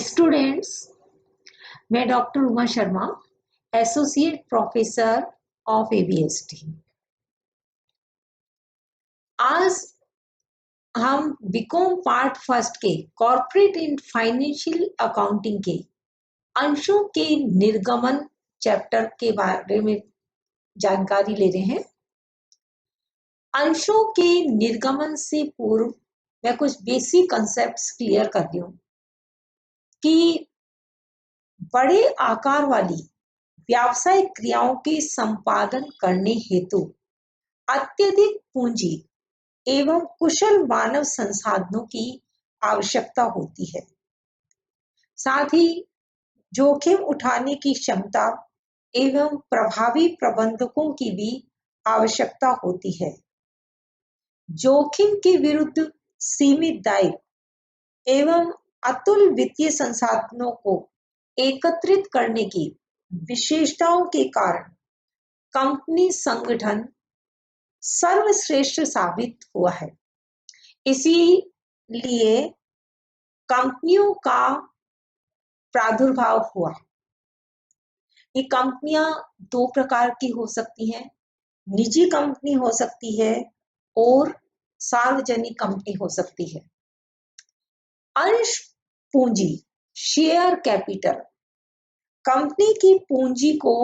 Students, मैं doctor Uma Sharma, associate professor of ABST. आज हम बीकॉम पार्ट फर्स्ट के कॉर्पोरेट एंड फाइनेंशियल अकाउंटिंग के अंशों के निर्गमन चैप्टर के बारे में जानकारी ले रहे हैं। अंशों के निर्गमन से पूर्व मैं कुछ बेसिक कंसेप्ट्स क्लियर कर दूं कि बड़े आकार वाली व्यावसायिक क्रियाओं के संपादन करने हेतु अत्यधिक पूंजी एवं कुशल मानव संसाधनों की आवश्यकता होती है। साथ ही जोखिम उठाने की क्षमता एवं प्रभावी प्रबंधकों की भी आवश्यकता होती है। जोखिम के विरुद्ध सीमित दायित्व एवं अतुल वित्तीय संसाधनों को एकत्रित करने की विशेषताओं के कारण कंपनी संगठन सर्वश्रेष्ठ साबित हुआ है। इसीलिए कंपनियों का प्रादुर्भाव हुआ। ये कंपनियां दो प्रकार की हो सकती हैं, निजी कंपनी हो सकती है और सार्वजनिक कंपनी हो सकती है। अंश पूंजी, शेयर कैपिटल, कंपनी की पूंजी को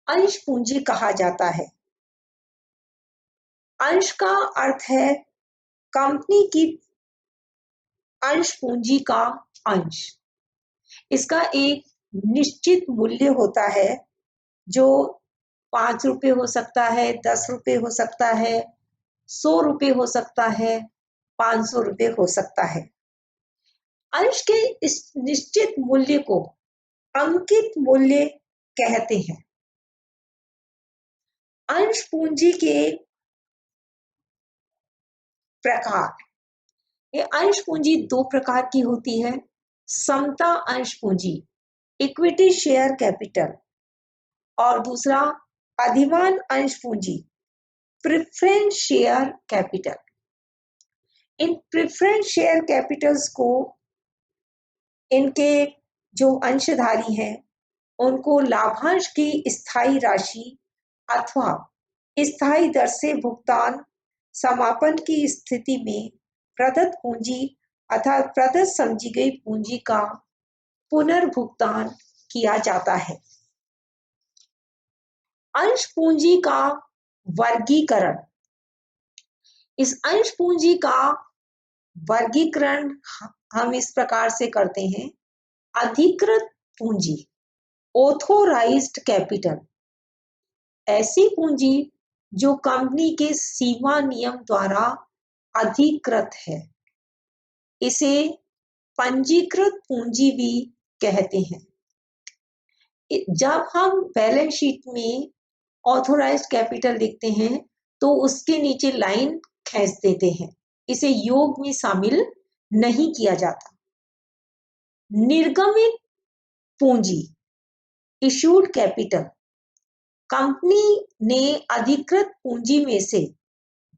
अंश पूंजी कहा जाता है। अंश का अर्थ है कंपनी की अंश पूंजी का अंश। इसका एक निश्चित मूल्य होता है जो 5 रुपए हो सकता है, 10 रुपए हो सकता है, 100 रुपए हो सकता है, 500 रुपए हो सकता है। अंश के इस निश्चित मूल्य को अंकित मूल्य कहते हैं। अंश पूंजी के प्रकार, ये अंश पूंजी दो प्रकार की होती है। समता अंश पूंजी, इक्विटी शेयर कैपिटल, और दूसरा अधिमान अंश पूंजी, प्रेफरेंस शेयर कैपिटल। इन प्रेफरेंस शेयर कैपिटल्स को इनके जो अंशधारी हैं उनको लाभांश की स्थायी राशि अथवा स्थायी दर से भुगतान समापन की स्थिति में प्रदत्त पूंजी अर्थात प्रदत्त समझी गई पूंजी का पुनर्भुगतान किया जाता है। अंश पूंजी का वर्गीकरण, इस अंश पूंजी का वर्गीकरण हम इस प्रकार से करते हैं। अधिकृत पूंजी, ऑथोराइज्ड कैपिटल, ऐसी पूंजी जो कंपनी के सीमा नियम द्वारा अधिकृत है, इसे पंजीकृत पूंजी भी कहते हैं। जब हम बैलेंस शीट में ऑथोराइज्ड कैपिटल लिखते हैं तो उसके नीचे लाइन खींच देते हैं, इसे योग में शामिल नहीं किया जाता। निर्गमित पूंजी, इशूड कैपिटल, कंपनी ने अधिकृत पूंजी में से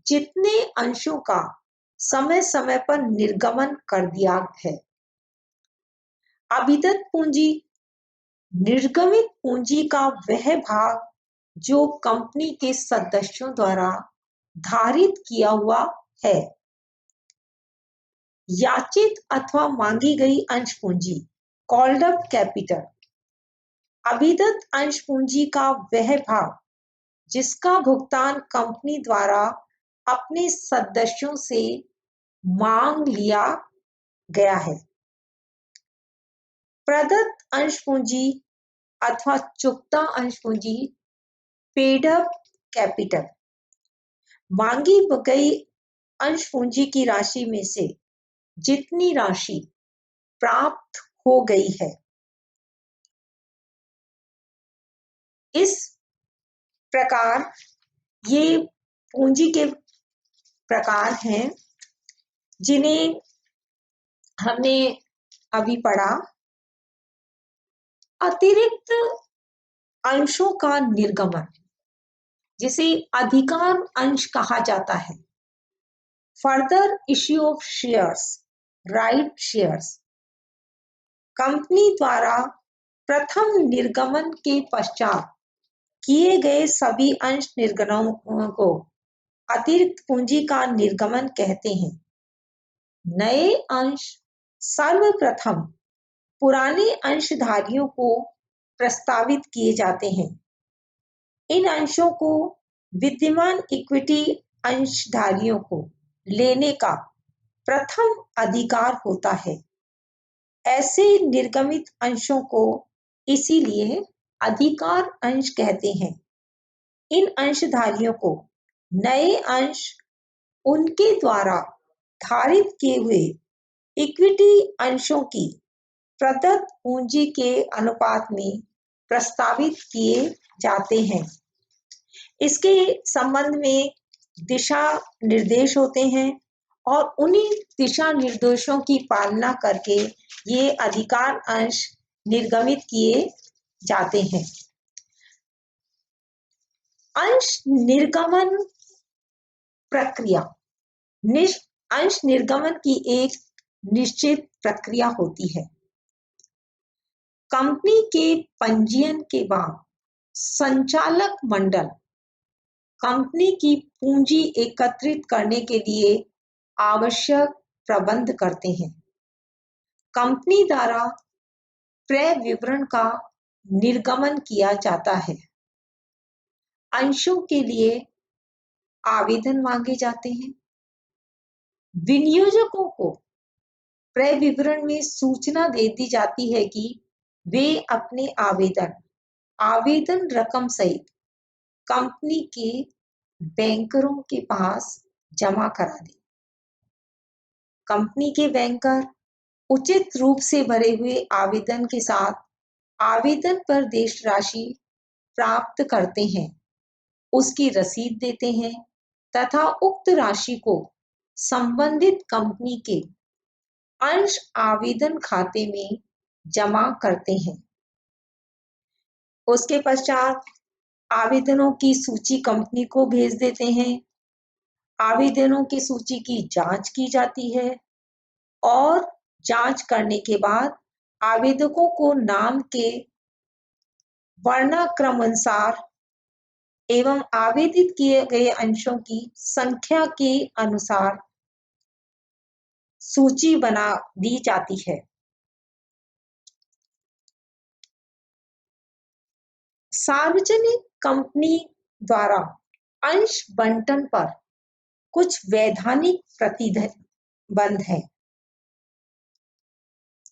जितने अंशों का समय समय पर निर्गमन कर दिया है। अभिदत्त पूंजी, निर्गमित पूंजी का वह भाग जो कंपनी के सदस्यों द्वारा धारित किया हुआ है। याचित अथवा मांगी गई अंश पूंजी, कॉल्ड अप कैपिटल, अभिदत्त अंश पूंजी का वह भाग जिसका भुगतान कंपनी द्वारा अपने सदस्यों से मांग लिया गया है। प्रदत्त अंश पूंजी अथवा चुकता अंश पूंजी, पेड अप कैपिटल, मांगी गई अंश पूंजी की राशि में से जितनी राशि प्राप्त हो गई है। इस प्रकार ये पूंजी के प्रकार हैं जिन्हें हमने अभी पढ़ा। अतिरिक्त अंशों का निर्गमन, जिसे अधिकार अंश कहा जाता है। Further issue of shares, right shares, company द्वारा प्रथम निर्गमन के पश्चात किए गए सभी अंश निर्गमनों को अतिरिक्त पूंजी का निर्गमन कहते हैं। नए अंश सर्वप्रथम पुराने अंशधारियों को प्रस्तावित किए जाते हैं। इन अंशों को विद्यमान इक्विटी अंशधारियों को लेने का प्रथम अधिकार होता है। ऐसे निर्गमित अंशों को इसीलिए अधिकार अंश कहते हैं। इन अंशधारियों को नए अंश उनके द्वारा धारित किए हुए इक्विटी अंशों की प्रदत्त पूंजी के अनुपात में प्रस्तावित किए जाते हैं। इसके संबंध में दिशा निर्देश होते हैं और उन्हीं दिशा निर्देशों की पालना करके ये अधिकार अंश निर्गमित किए जाते हैं। अंश निर्गमन प्रक्रिया। अंश निर्गमन की एक निश्चित प्रक्रिया होती है। कंपनी के पंजीयन के बाद संचालक मंडल कंपनी की पूंजी एकत्रित करने के लिए आवश्यक प्रबंध करते हैं। कंपनी द्वारा क्रय विवरण का निर्गमन किया जाता है। अंशों के लिए आवेदन मांगे जाते हैं। विनियोजकों को क्रय विवरण में सूचना दे दी जाती है कि वे अपने आवेदन रकम सहित कंपनी के बैंकरों के पास जमा करा दें। कंपनी के बैंकर उचित रूप से भरे हुए आवेदन के साथ आवेदन पर देश राशि प्राप्त करते हैं, उसकी रसीद देते हैं तथा उक्त राशि को संबंधित कंपनी के अंश आवेदन खाते में जमा करते हैं। उसके पश्चात आवेदनों की सूची कंपनी को भेज देते हैं। आवेदनों की सूची की जांच की जाती है और जांच करने के बाद आवेदकों को नाम के वर्णाक्रम अनुसार एवं आवेदित किए गए अंशों की संख्या के अनुसार सूची बना दी जाती है। सार्वजनिक कंपनी द्वारा अंश बंटन पर कुछ वैधानिक प्रतिबंध हैं।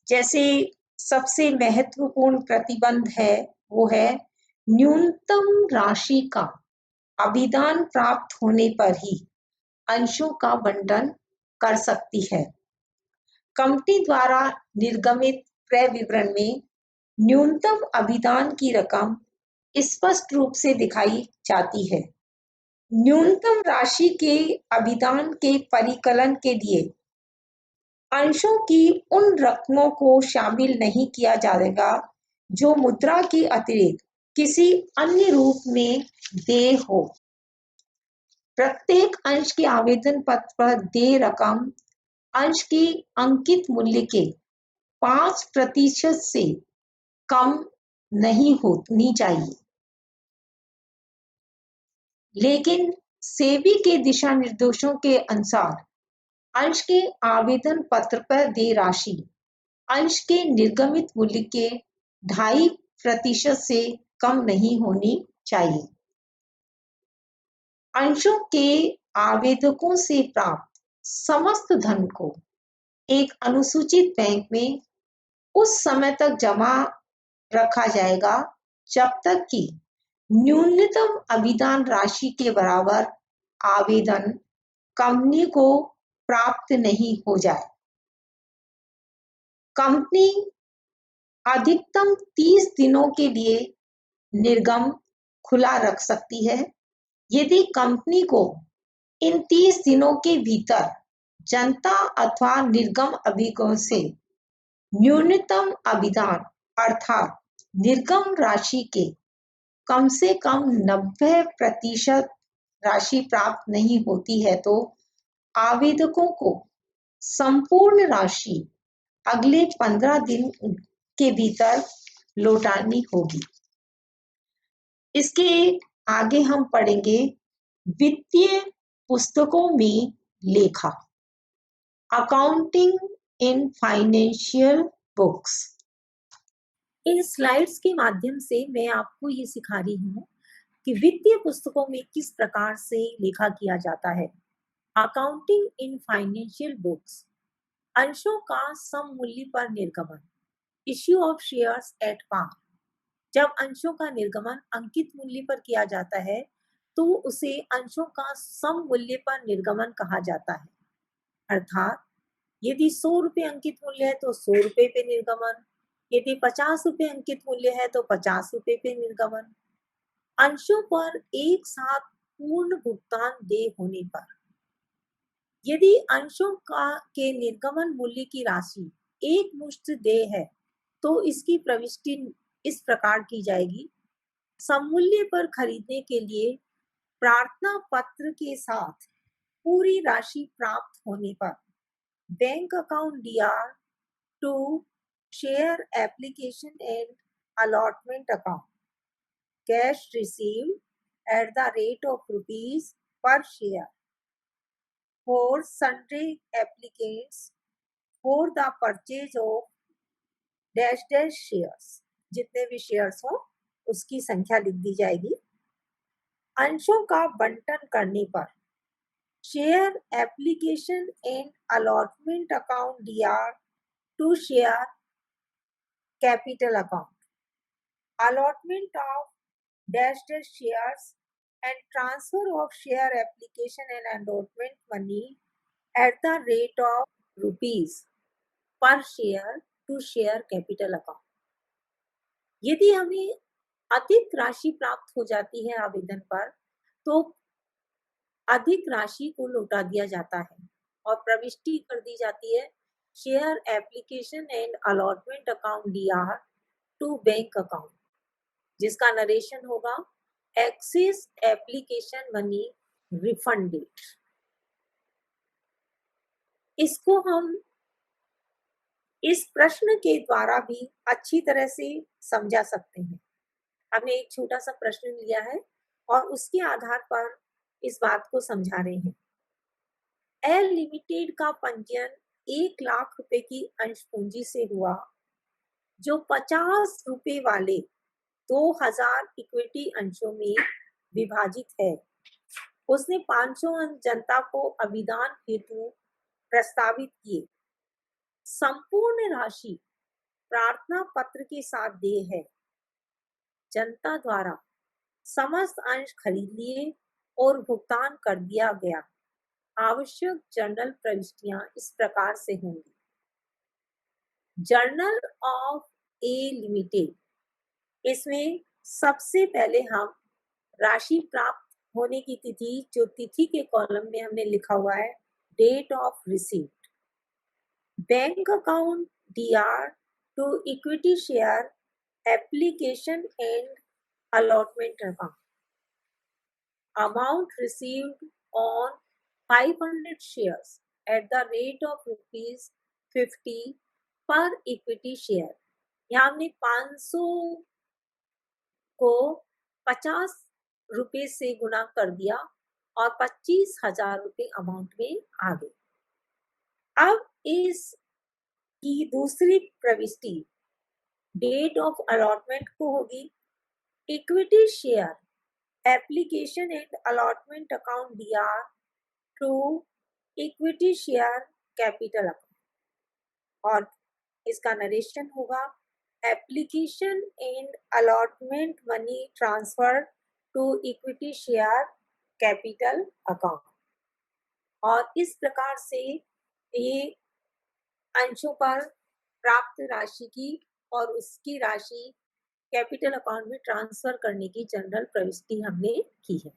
जैसे सबसे महत्वपूर्ण प्रतिबंध है वो है न्यूनतम राशि का अभिदान प्राप्त होने पर ही अंशों का बंटन कर सकती है। कंपनी द्वारा निर्गमित क्रय विवरण में न्यूनतम अभिदान की रकम स्पष्ट रूप से दिखाई जाती है। न्यूनतम राशि के अभिदान के परिकलन के लिए अंशों की उन रकमों को शामिल नहीं किया जाएगा जो मुद्रा के अतिरिक्त किसी अन्य रूप में देय हो। प्रत्येक अंश के आवेदन पत्र पर देय रकम अंश के अंकित मूल्य के 5% से कम नहीं होनी चाहिए। लेकिन सेबी के दिशा निर्देशों के अनुसार अंश के आवेदन पत्र पर देय राशि अंश के निर्गमित मूल्य के 2.5% से कम नहीं होनी चाहिए। अंशों के आवेदकों से प्राप्त समस्त धन को एक अनुसूचित बैंक में उस समय तक जमा रखा जाएगा जब तक कि न्यूनतम अभिदान राशि के बराबर आवेदन कंपनी को प्राप्त नहीं हो जाए। कंपनी अधिकतम 30 दिनों के लिए निर्गम खुला रख सकती है। यदि कंपनी को इन 30 दिनों के भीतर जनता अथवा निर्गम अभियोगों से न्यूनतम अभिदान अर्थात निर्गम राशि के कम से कम 90% राशि प्राप्त नहीं होती है तो आवेदकों को संपूर्ण राशि अगले 15 दिन के भीतर लौटानी होगी। इसके आगे हम पढ़ेंगे वित्तीय पुस्तकों में लेखा, accounting in financial books. In slides के माध्यम से मैं आपको ये सिखा रही हूँ कि वित्तीय पुस्तकों में किस प्रकार से लेखा किया जाता है। अकाउंटिंग इन फाइनेंशियल बुक्स, अंशों का सम मूल्य पर निर्गमन, issue of shares at par. जब अंशों का निर्गमन अंकित मूल्य पर किया जाता है तो उसे अंशों का सम मूल्य पर निर्गमन कहा जाता है। अर्थात यदि 100 रुपये अंकित मूल्य है तो 100 रुपये पे निर्गमन, यदि 50 रुपये अंकित मूल्य है तो 50 रुपये पे निर्गमन। अंशों पर एक साथ पूर्ण भुगतान देय होने पर यदि अंशों के निर्गमन मूल्य की राशि एक मुश्त देय है तो इसकी प्रविष्टि इस प्रकार की जाएगी। सममूल्य पर खरीदने के लिए प्रार्थना पत्र के साथ पूरी राशि प्राप्त होने पर bank account DR to share application and allotment account, cash received at the rate of rupees per share for sundry applicants for the purchase of dash dash shares। जितने भी शेयर्स हो उसकी संख्या लिख दी जाएगी। अंशों का बंटन करने पर share application and allotment account DR to share capital account, allotment of dash dash shares and transfer of share application and allotment money at the rate of rupees per share to share capital account। यदि हमें अधिक राशि प्राप्त हो जाती है आवेदन पर तो अधिक राशि को लौटा दिया जाता है और प्रविष्टि कर दी जाती है share application and allotment account DR to bank account, जिसका नरेशन होगा excess application money refund date. इसको हम इस प्रश्न के द्वारा भी अच्छी तरह से समझा सकते हैं। हमने एक छोटा सा प्रश्न लिया है और उसके आधार पर इस बात को समझा रहे हैं। एल लिमिटेड का पंजीयन 1 लाख रुपए की अंश पूंजी से हुआ, जो 50 रुपए वाले 2000 इक्विटी अंशों में विभाजित है। उसने 500 अंश जनता को अभिदान हेतु प्रस्तावित किए। संपूर्ण राशि प्रार्थना पत्र के साथ देय है। जनता द्वारा समस्त अंश खरीद लिए और भुगतान कर दिया गया। आवश्यक जर्नल प्रविष्टियां इस प्रकार से होंगी। जर्नल ऑफ ए लिमिटेड, इसमें सबसे पहले हम राशि प्राप्त होने की तिथि, जो तिथि के कॉलम में हमने लिखा हुआ है date of receipt, bank account DR to equity share application and allotment account, amount received on 500 shares at the rate of rupees 50 पर इक्विटी शेयर। यहाँ हमने 500 को 50 रुपए से गुना कर दिया और 25,000 रुपए अमाउंट में आ गए। अब इस की दूसरी प्रविष्टि डेट ऑफ अलॉटमेंट को होगी equity share application and allotment account DR to equity share capital account, और इसका नरेशन होगा application and allotment money transfer to equity share capital account. और इस प्रकार से ये अंशों पर प्राप्त राशि की और उसकी राशि कैपिटल अकाउंट में ट्रांसफर करने की जनरल प्रविष्टि हमने की है।